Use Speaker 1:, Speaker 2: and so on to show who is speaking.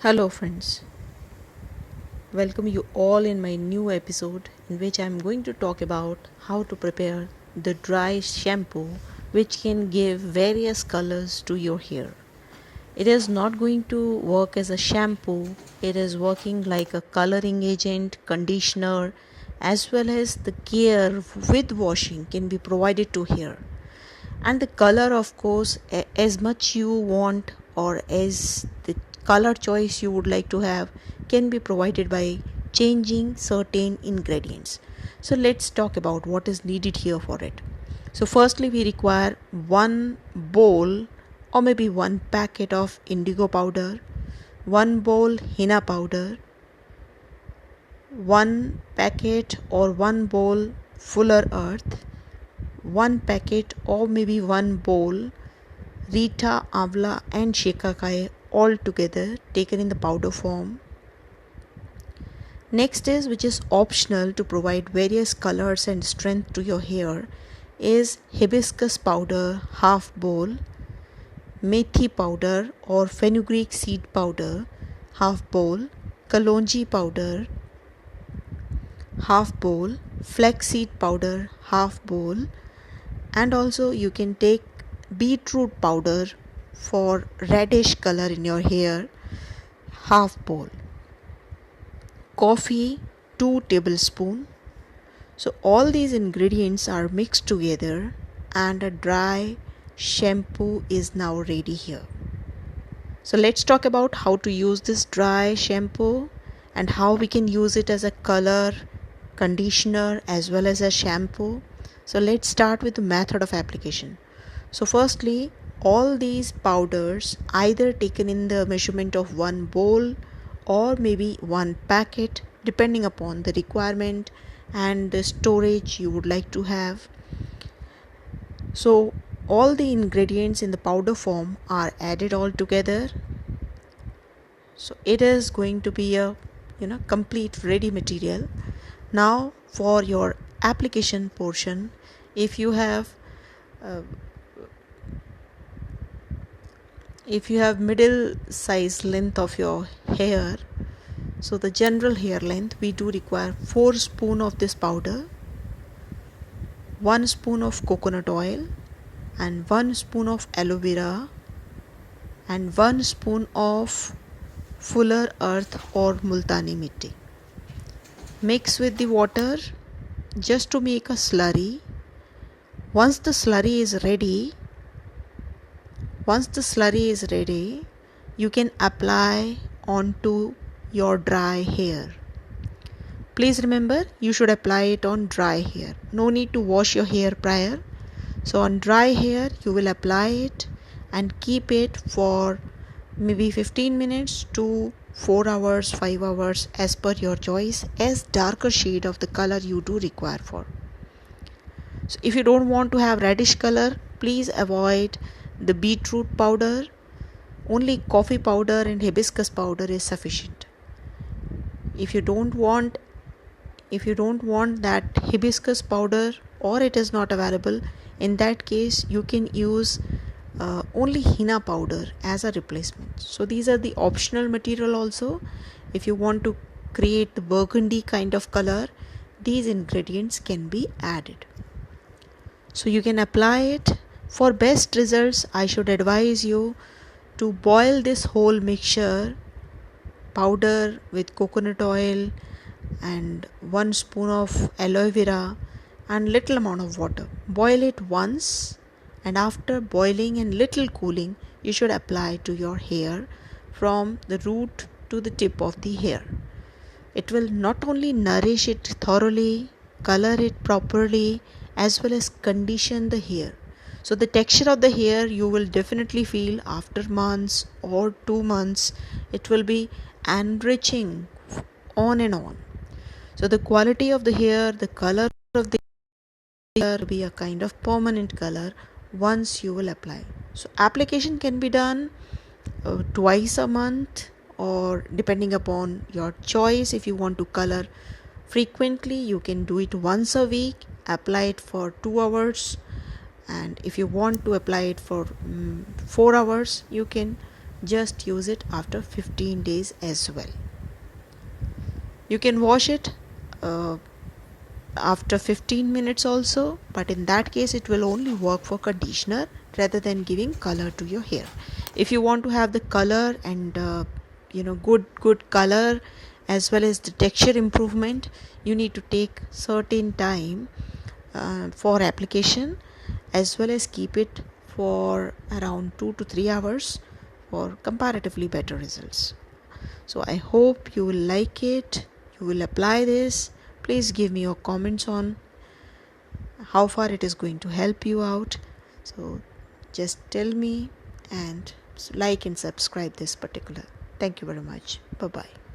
Speaker 1: Hello, friends. Welcome you all in my new episode in which I am going to talk about how to prepare the dry shampoo which can give various colors to your hair. It is not going to work as a shampoo, it is working like a coloring agent, conditioner, as well as the care with washing can be provided to hair. And the color, of course, as much you want or as the color choice you would like to have can be provided by changing certain ingredients. So let's talk about what is needed here for it. So firstly, we require one bowl or maybe one packet of indigo powder, one bowl henna powder, one packet or one bowl fuller earth, one packet or maybe one bowl Rita, Amla, and Shikakai all together taken in the powder form. Next is, which is optional to provide various colors and strength to your hair, is hibiscus powder half bowl, methi powder or fenugreek seed powder half bowl, kalonji powder half bowl, flaxseed powder half bowl, and also you can take beetroot powder for reddish color in your hair half bowl, coffee 2 tablespoon. So all these ingredients are mixed together and a dry shampoo is now ready here. So let's talk about how to use this dry shampoo and how we can use it as a color, conditioner as well as a shampoo. So let's start with the method of application. So firstly, all these powders either taken in the measurement of one bowl or maybe one packet depending upon the requirement and the storage you would like to have. So all the ingredients in the powder form are added all together. So it is going to be a complete ready material. Now for your application portion, if you have middle size length of your hair, so the general hair length, we do require 4 spoon of this powder, 1 spoon of coconut oil, and 1 spoon of aloe vera, and 1 spoon of fuller earth or multani mitti. Mix with the water just to make a slurry. Once the slurry is ready, you can apply onto your dry hair. Please remember, you should apply it on dry hair. No need to wash your hair prior. So on dry hair, you will apply it and keep it for maybe 15 minutes to 4 hours, 5 hours as per your choice, as darker shade of the color you do require for. So if you don't want to have reddish color, please avoid the beetroot powder. Only coffee powder and hibiscus powder is sufficient. If you don't want that hibiscus powder or it is not available, in that case you can use only henna powder as a replacement. So these are the optional material also. If you want to create the burgundy kind of color, these ingredients can be added. So you can apply it. For best results, I should advise you to boil this whole mixture, powder with coconut oil and 1 spoon of aloe vera and little amount of water. Boil it once, and after boiling and little cooling, you should apply to your hair from the root to the tip of the hair. It will not only nourish it thoroughly, color it properly, as well as condition the hair. So the texture of the hair you will definitely feel after months or 2 months. It will be enriching on and on. So the quality of the hair, the color of the hair will be a kind of permanent color once you will apply. So application can be done twice a month, or depending upon your choice. If you want to color frequently, you can do it once a week, apply it for 2 hours, and if you want to apply it for 4 hours, you can just use it after 15 days as well. You can wash it after 15 minutes also, but in that case it will only work for conditioner rather than giving color to your hair. If you want to have the color and good color as well as the texture improvement, you need to take certain time for application, as well as keep it for around 2 to 3 hours for comparatively better results. So I hope you will like it, you will apply this. Please give me your comments on how far it is going to help you out. So just tell me and like and subscribe this particular. Thank you very much. Bye bye.